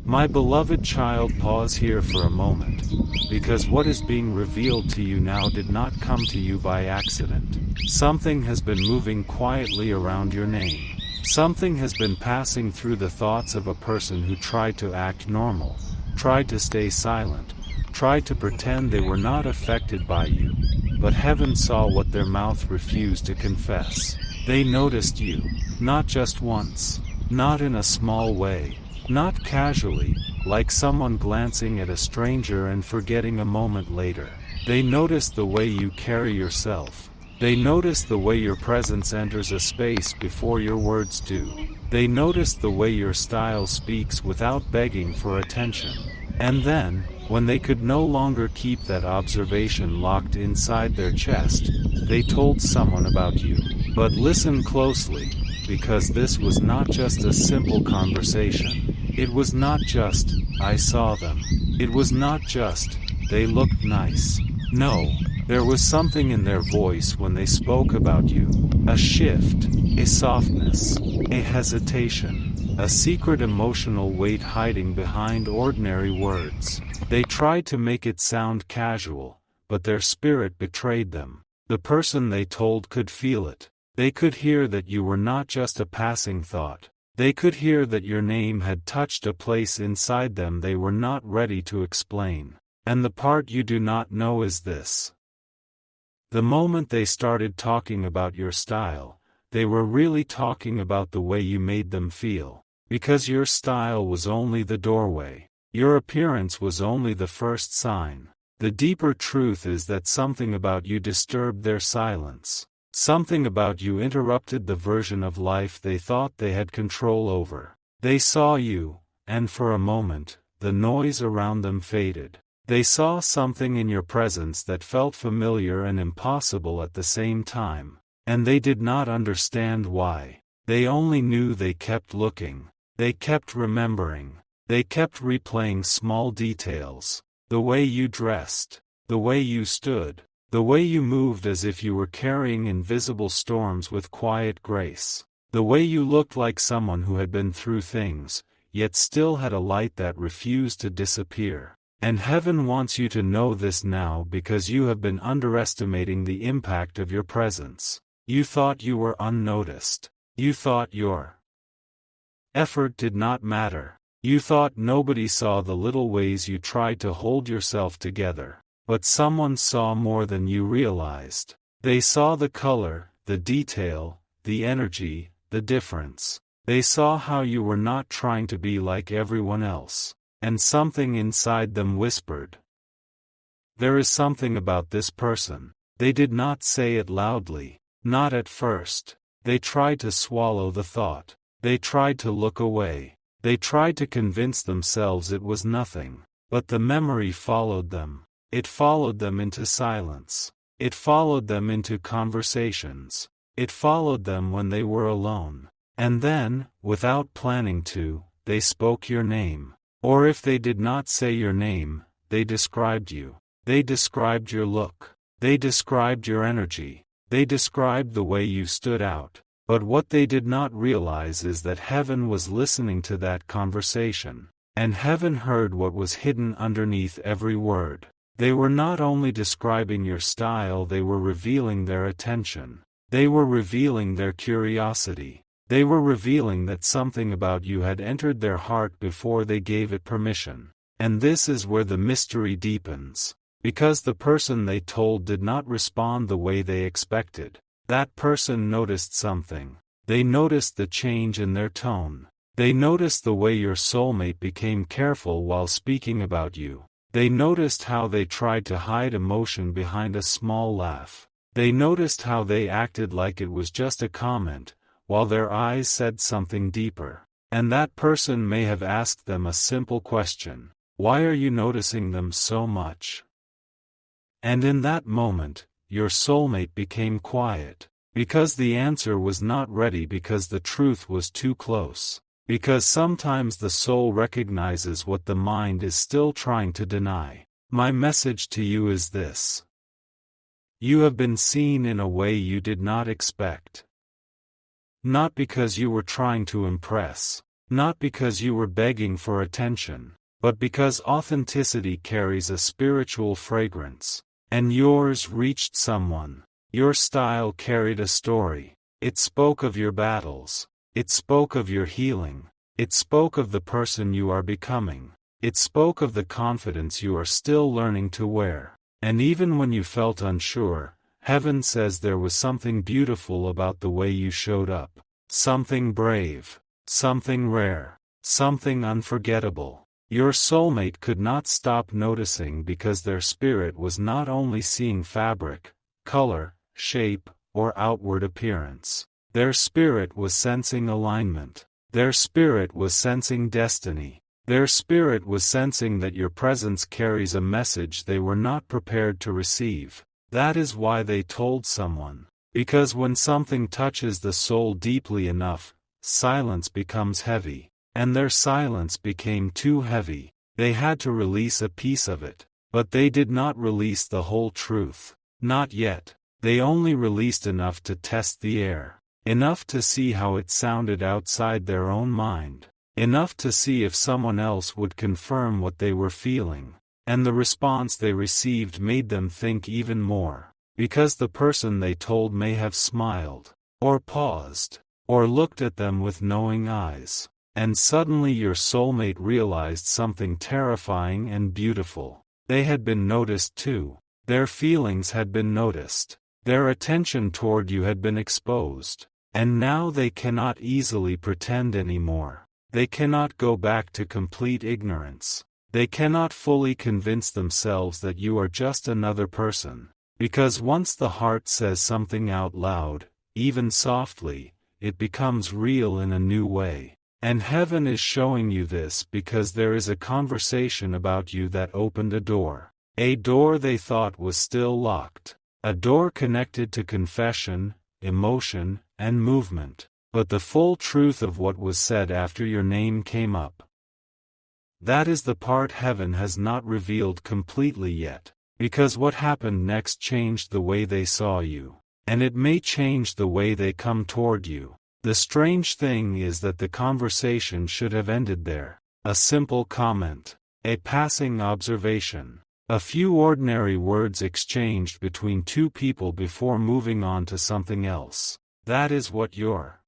My beloved child, pause here for a moment, because what is being revealed to you now did not come to you by accident. Something has been moving quietly around your name. Something has been passing through the thoughts of a person who tried to act normal, tried to stay silent, tried to pretend they were not affected by you. But heaven saw what their mouth refused to confess. They noticed you, not just once, not in a small way, not casually, like someone glancing at a stranger and forgetting a moment later. They noticed the way you carry yourself. They noticed the way your presence enters a space before your words do. They noticed the way your style speaks without begging for attention. And then, when they could no longer keep that observation locked inside their chest, they told someone about you. But listen closely, because this was not just a simple conversation. It was not just, I saw them. It was not just, they looked nice. No, there was something in their voice when they spoke about you. A shift, a softness, a hesitation, a secret emotional weight hiding behind ordinary words. They tried to make it sound casual, but their spirit betrayed them. The person they told could feel it. They could hear that you were not just a passing thought. They could hear that your name had touched a place inside them they were not ready to explain. And the part you do not know is this. The moment they started talking about your style, they were really talking about the way you made them feel. Because your style was only the doorway. Your appearance was only the first sign. The deeper truth is that something about you disturbed their silence. Something about you interrupted the version of life they thought they had control over. They saw you, and for a moment, the noise around them faded. They saw something in your presence that felt familiar and impossible at the same time. And they did not understand why. They only knew they kept looking. They kept remembering. They kept replaying small details. The way you dressed. The way you stood. The way you moved as if you were carrying invisible storms with quiet grace. The way you looked like someone who had been through things, yet still had a light that refused to disappear. And heaven wants you to know this now because you have been underestimating the impact of your presence. You thought you were unnoticed. You thought your effort did not matter. You thought nobody saw the little ways you tried to hold yourself together. But someone saw more than you realized. They saw the color, the detail, the energy, the difference. They saw how you were not trying to be like everyone else. And something inside them whispered. There is something about this person. They did not say it loudly. Not at first. They tried to swallow the thought. They tried to look away. They tried to convince themselves it was nothing. But the memory followed them. It followed them into silence. It followed them into conversations. It followed them when they were alone. And then, without planning to, they spoke your name. Or if they did not say your name, they described you. They described your look. They described your energy. They described the way you stood out. But what they did not realize is that heaven was listening to that conversation. And heaven heard what was hidden underneath every word. They were not only describing your style, they were revealing their attention. They were revealing their curiosity. They were revealing that something about you had entered their heart before they gave it permission. And this is where the mystery deepens. Because the person they told did not respond the way they expected. That person noticed something. They noticed the change in their tone. They noticed the way your soulmate became careful while speaking about you. They noticed how they tried to hide emotion behind a small laugh. They noticed how they acted like it was just a comment, while their eyes said something deeper. And that person may have asked them a simple question. Why are you noticing them so much? And in that moment, your soulmate became quiet. Because the answer was not ready, because the truth was too close. Because sometimes the soul recognizes what the mind is still trying to deny. My message to you is this. You have been seen in a way you did not expect. Not because you were trying to impress. Not because you were begging for attention, but because authenticity carries a spiritual fragrance. And yours reached someone. Your style carried a story. It spoke of your battles. It spoke of your healing. It spoke of the person you are becoming. It spoke of the confidence you are still learning to wear. And even when you felt unsure, heaven says there was something beautiful about the way you showed up. Something brave. Something rare. Something unforgettable. Your soulmate could not stop noticing because their spirit was not only seeing fabric, color, shape, or outward appearance. Their spirit was sensing alignment. Their spirit was sensing destiny. Their spirit was sensing that your presence carries a message they were not prepared to receive. That is why they told someone. Because when something touches the soul deeply enough, silence becomes heavy. And their silence became too heavy. They had to release a piece of it. But they did not release the whole truth. Not yet. They only released enough to test the air. Enough to see how it sounded outside their own mind. Enough to see if someone else would confirm what they were feeling. And the response they received made them think even more. Because the person they told may have smiled, or paused, or looked at them with knowing eyes. And suddenly your soulmate realized something terrifying and beautiful. They had been noticed too. Their feelings had been noticed. Their attention toward you had been exposed. And now they cannot easily pretend anymore. They cannot go back to complete ignorance. They cannot fully convince themselves that you are just another person. Because once the heart says something out loud, even softly, it becomes real in a new way. And heaven is showing you this because there is a conversation about you that opened a door. A door they thought was still locked. A door connected to confession, emotion, and movement. But the full truth of what was said after your name came up. That is the part heaven has not revealed completely yet. Because what happened next changed the way they saw you. And it may change the way they come toward you. The strange thing is that the conversation should have ended there. A simple comment. A passing observation. A few ordinary words exchanged between two people before moving on to something else. That is what your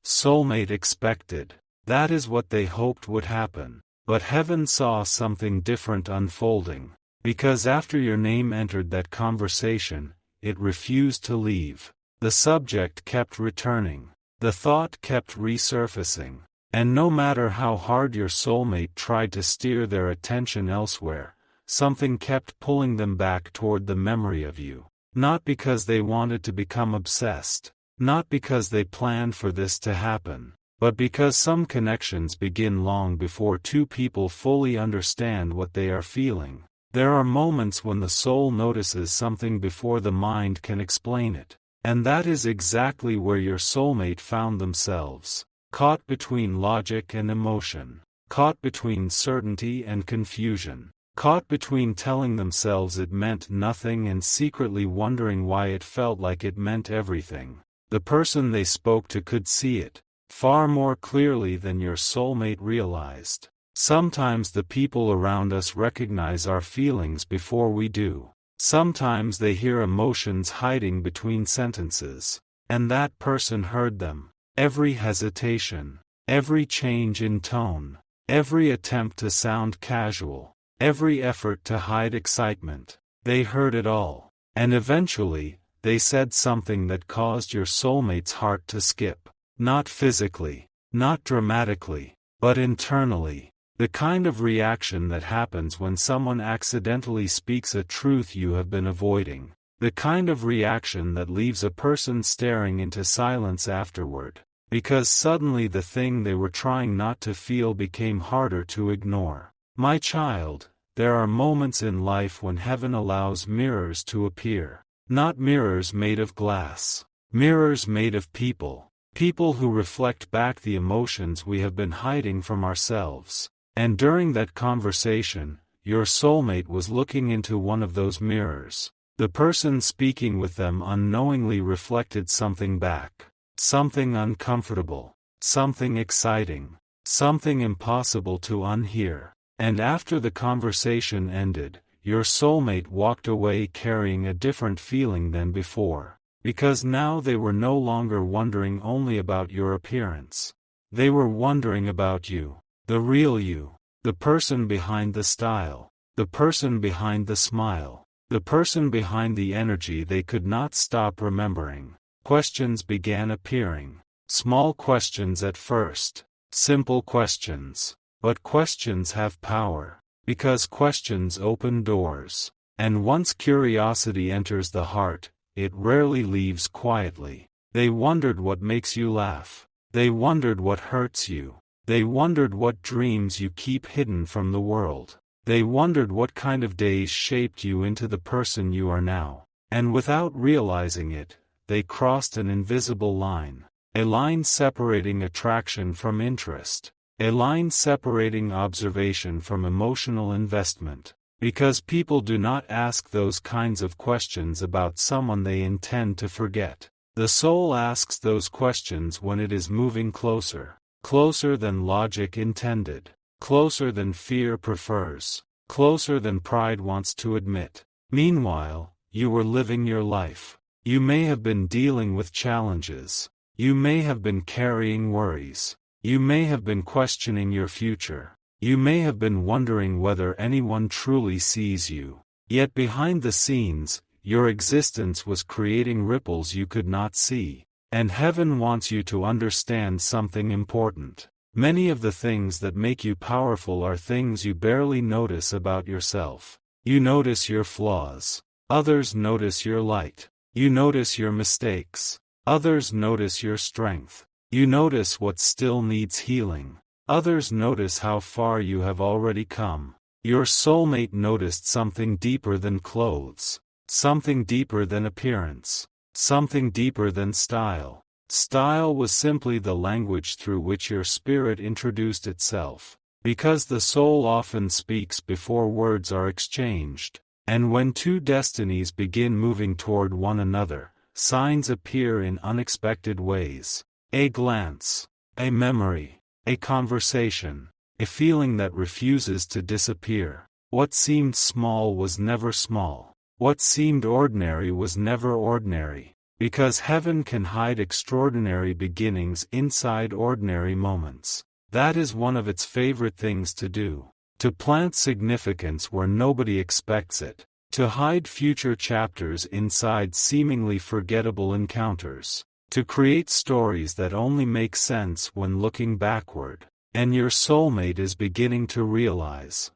soulmate expected. That is what they hoped would happen. But heaven saw something different unfolding. Because after your name entered that conversation, it refused to leave. The subject kept returning. The thought kept resurfacing. And no matter how hard your soulmate tried to steer their attention elsewhere, something kept pulling them back toward the memory of you. Not because they wanted to become obsessed. Not because they planned for this to happen. But because some connections begin long before two people fully understand what they are feeling. There are moments when the soul notices something before the mind can explain it. And that is exactly where your soulmate found themselves. Caught between logic and emotion. Caught between certainty and confusion. Caught between telling themselves it meant nothing and secretly wondering why it felt like it meant everything. The person they spoke to could see it, far more clearly than your soulmate realized. Sometimes the people around us recognize our feelings before we do. Sometimes they hear emotions hiding between sentences. And that person heard them. Every hesitation, every change in tone, every attempt to sound casual, every effort to hide excitement. They heard it all. And eventually, they said something that caused your soulmate's heart to skip. Not physically, not dramatically, but internally. The kind of reaction that happens when someone accidentally speaks a truth you have been avoiding. The kind of reaction that leaves a person staring into silence afterward. Because suddenly the thing they were trying not to feel became harder to ignore. My child, there are moments in life when heaven allows mirrors to appear. Not mirrors made of glass. Mirrors made of people. People who reflect back the emotions we have been hiding from ourselves. And during that conversation, your soulmate was looking into one of those mirrors. The person speaking with them unknowingly reflected something back. Something uncomfortable. something exciting, something impossible to unhear. And after the conversation ended, your soulmate walked away carrying a different feeling than before, because now they were no longer wondering only about your appearance. They were wondering about you, the real you, the person behind the style, the person behind the smile, the person behind the energy they could not stop remembering. Questions began appearing, small questions at first, simple questions, but questions have power, because questions open doors, and once curiosity enters the heart, it rarely leaves quietly. They wondered what makes you laugh. They wondered what hurts you. They wondered what dreams you keep hidden from the world. They wondered what kind of days shaped you into the person you are now. And without realizing it, they crossed an invisible line. A line separating attraction from interest. A line separating observation from emotional investment. Because people do not ask those kinds of questions about someone they intend to forget. The soul asks those questions when it is moving closer. Closer than logic intended. Closer than fear prefers. Closer than pride wants to admit. Meanwhile, you were living your life. You may have been dealing with challenges. You may have been carrying worries. You may have been questioning your future. You may have been wondering whether anyone truly sees you. Yet behind the scenes, your existence was creating ripples you could not see. And heaven wants you to understand something important. Many of the things that make you powerful are things you barely notice about yourself. You notice your flaws. Others notice your light. You notice your mistakes. Others notice your strength. You notice what still needs healing. Others notice how far you have already come. Your soulmate noticed something deeper than clothes. Something deeper than appearance. Something deeper than style. Style was simply the language through which your spirit introduced itself. Because the soul often speaks before words are exchanged. And when two destinies begin moving toward one another, signs appear in unexpected ways. A glance. A memory. A conversation. A feeling that refuses to disappear. What seemed small was never small. What seemed ordinary was never ordinary. Because heaven can hide extraordinary beginnings inside ordinary moments. That is one of its favorite things to do. To plant significance where nobody expects it. To hide future chapters inside seemingly forgettable encounters. To create stories that only make sense when looking backward. And your soulmate is beginning to realize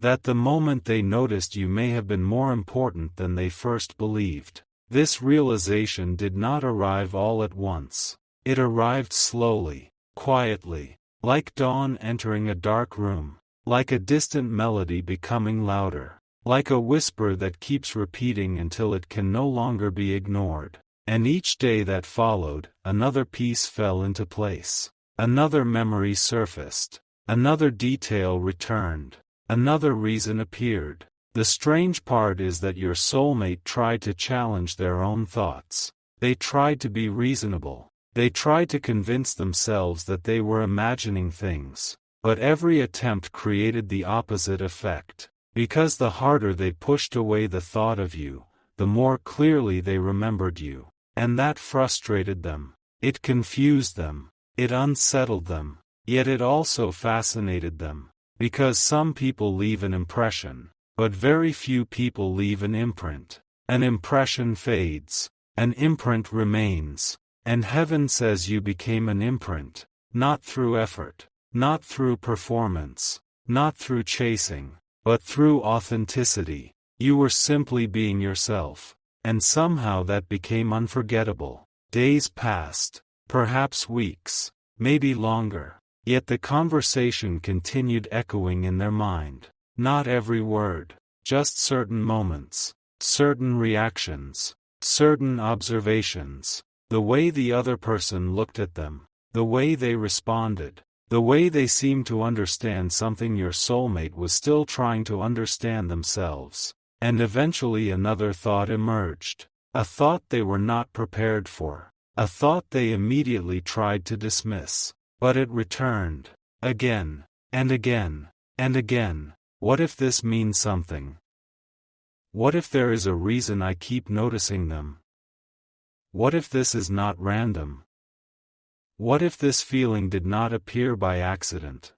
that the moment they noticed you may have been more important than they first believed. This realization did not arrive all at once. It arrived slowly, quietly, like dawn entering a dark room, like a distant melody becoming louder, like a whisper that keeps repeating until it can no longer be ignored. And each day that followed, another piece fell into place. Another memory surfaced. Another detail returned. Another reason appeared. The strange part is that your soulmate tried to challenge their own thoughts. They tried to be reasonable. They tried to convince themselves that they were imagining things. But every attempt created the opposite effect. Because the harder they pushed away the thought of you, the more clearly they remembered you. And that frustrated them. It confused them. It unsettled them. Yet it also fascinated them. Because some people leave an impression, but very few people leave an imprint. An impression fades. An imprint remains. And heaven says you became an imprint. Not through effort. Not through performance. Not through chasing. But through authenticity. You were simply being yourself. And somehow that became unforgettable. Days passed. Perhaps weeks. Maybe longer. Yet the conversation continued echoing in their mind. Not every word. Just certain moments. Certain reactions. Certain observations. The way the other person looked at them. The way they responded. The way they seemed to understand something your soulmate was still trying to understand themselves. And eventually another thought emerged. A thought they were not prepared for. A thought they immediately tried to dismiss. But it returned. Again. And again. And again. What if this means something? What if there is a reason I keep noticing them? What if this is not random? What if this feeling did not appear by accident?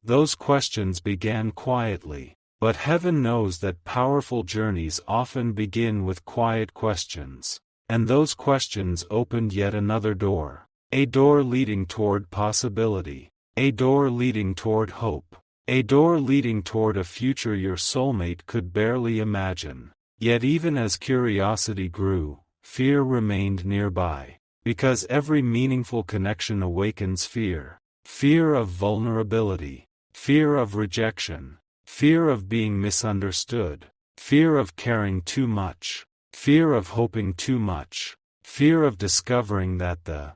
Those questions began quietly, but heaven knows that powerful journeys often begin with quiet questions, and those questions opened yet another door, a door leading toward possibility, a door leading toward hope, a door leading toward a future your soulmate could barely imagine. Yet even as curiosity grew, fear remained nearby, because every meaningful connection awakens fear. Fear of vulnerability, fear of rejection, fear of being misunderstood, fear of caring too much, fear of hoping too much, fear of discovering that the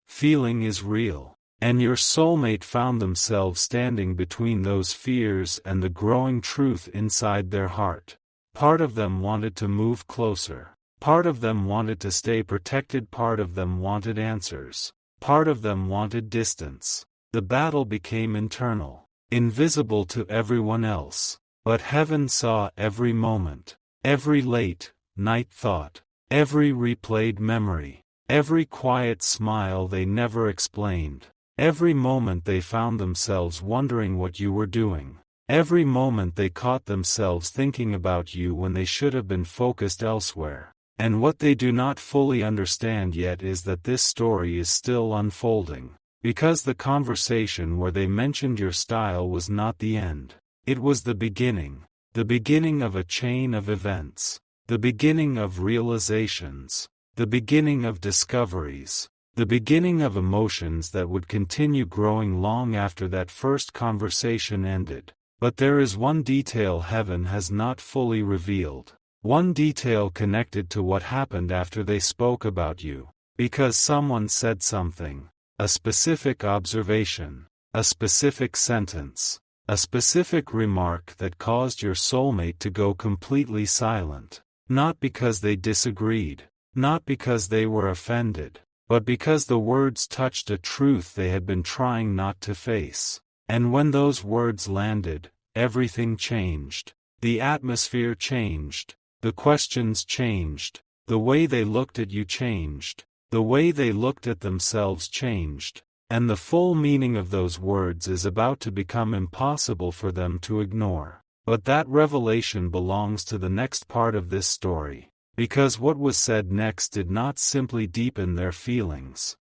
feeling is real. And your soulmate found themselves standing between those fears and the growing truth inside their heart. Part of them wanted to move closer. Part of them wanted to stay protected. Part of them wanted answers. Part of them wanted distance. The battle became internal, invisible to everyone else. But heaven saw every moment, every late night thought, every replayed memory, every quiet smile they never explained. Every moment they found themselves wondering what you were doing. Every moment they caught themselves thinking about you when they should have been focused elsewhere. And what they do not fully understand yet is that this story is still unfolding. Because the conversation where they mentioned your style was not the end. It was the beginning of a chain of events, the beginning of realizations, the beginning of discoveries. The beginning of emotions that would continue growing long after that first conversation ended. But there is one detail heaven has not fully revealed. One detail connected to what happened after they spoke about you. Because someone said something. A specific observation. A specific sentence. A specific remark that caused your soulmate to go completely silent. Not because they disagreed. Not because they were offended. But because the words touched a truth they had been trying not to face. And when those words landed, everything changed. The atmosphere changed. The questions changed. The way they looked at you changed. The way they looked at themselves changed. And the full meaning of those words is about to become impossible for them to ignore. But that revelation belongs to the next part of this story. Because what was said next did not simply deepen their feelings.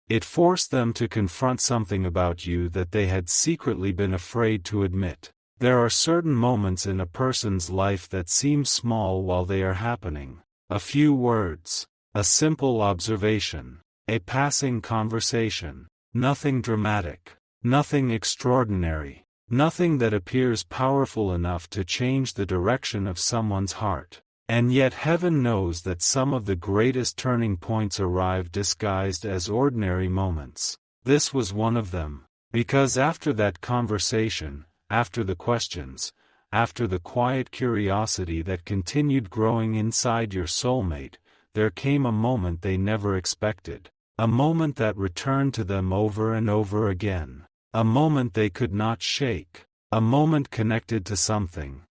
It forced them to confront something about you that they had secretly been afraid to admit. There are certain moments in a person's life that seem small while they are happening. A few words, a simple observation, a passing conversation, nothing dramatic, nothing extraordinary, nothing that appears powerful enough to change the direction of someone's heart. And yet heaven knows that some of the greatest turning points arrive disguised as ordinary moments. This was one of them. Because after that conversation, after the questions, after the quiet curiosity that continued growing inside your soulmate, there came a moment they never expected. A moment that returned to them over and over again. A moment they could not shake. A moment connected to something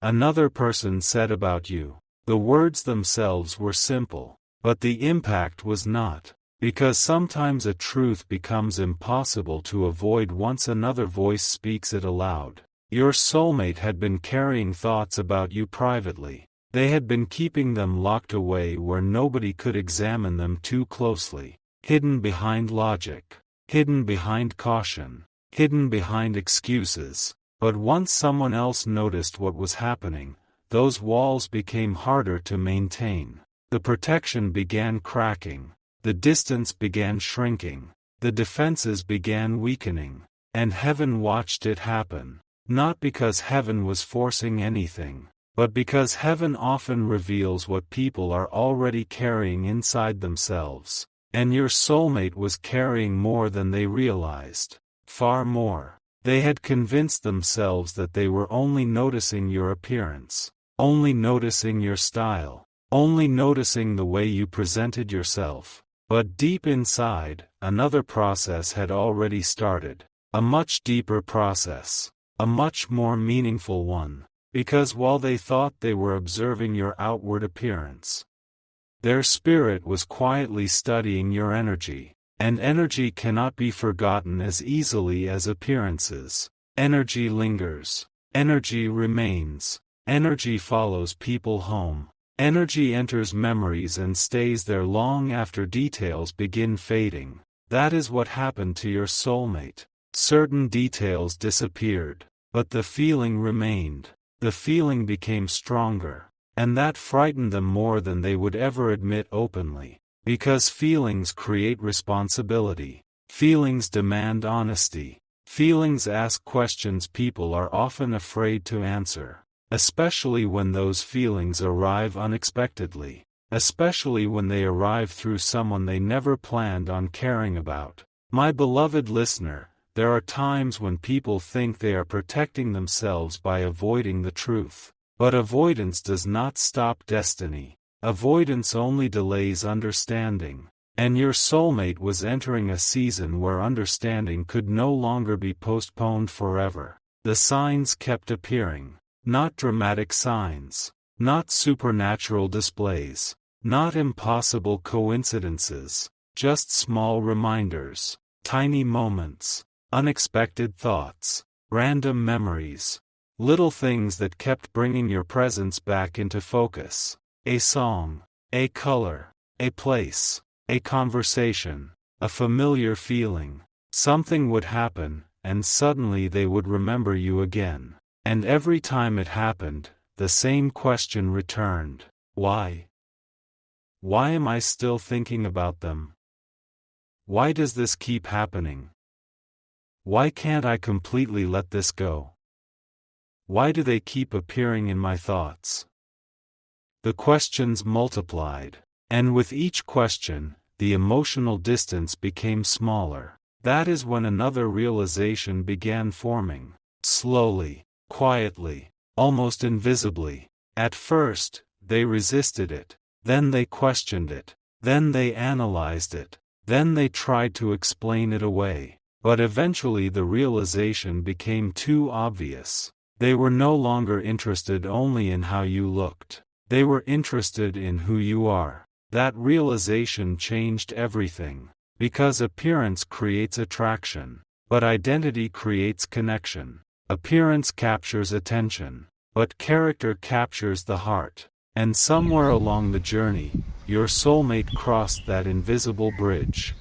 another person said about you. The words themselves were simple, but the impact was not. Because sometimes a truth becomes impossible to avoid once another voice speaks it aloud. Your soulmate had been carrying thoughts about you privately. They had been keeping them locked away where nobody could examine them too closely. Hidden behind logic. Hidden behind caution. Hidden behind excuses. But once someone else noticed what was happening, those walls became harder to maintain. The protection began cracking. The distance began shrinking. The defenses began weakening. And heaven watched it happen. Not because heaven was forcing anything, but because heaven often reveals what people are already carrying inside themselves. And your soulmate was carrying more than they realized. Far more. They had convinced themselves that they were only noticing your appearance, only noticing your style, only noticing the way you presented yourself. But deep inside, another process had already started. A much deeper process. A much more meaningful one. Because while they thought they were observing your outward appearance, their spirit was quietly studying your energy. And energy cannot be forgotten as easily as appearances. Energy lingers. Energy remains. Energy follows people home. Energy enters memories and stays there long after details begin fading. That is what happened to your soulmate. Certain details disappeared, but the feeling remained. The feeling became stronger, and that frightened them more than they would ever admit openly. Because feelings create responsibility. Feelings demand honesty. Feelings ask questions people are often afraid to answer. Especially when those feelings arrive unexpectedly. Especially when they arrive through someone they never planned on caring about. My beloved listener, there are times when people think they are protecting themselves by avoiding the truth. But avoidance does not stop destiny. Avoidance only delays understanding. And your soulmate was entering a season where understanding could no longer be postponed forever. The signs kept appearing. Not dramatic signs. Not supernatural displays. Not impossible coincidences. Just small reminders. Tiny moments. Unexpected thoughts. Random memories. Little things that kept bringing your presence back into focus. A song. A color. A place. A conversation. A familiar feeling. Something would happen, and suddenly they would remember you again. And every time it happened, the same question returned. Why? Why am I still thinking about them? Why does this keep happening? Why can't I completely let this go? Why do they keep appearing in my thoughts? The questions multiplied, and with each question, the emotional distance became smaller. That is when another realization began forming. Slowly. Quietly, almost invisibly. At first, they resisted it. Then they questioned it. Then they analyzed it. Then they tried to explain it away. But eventually the realization became too obvious. They were no longer interested only in how you looked. They were interested in who you are. That realization changed everything. Because appearance creates attraction. But identity creates connection. Appearance captures attention, but character captures the heart. And somewhere along the journey, your soulmate crossed that invisible bridge.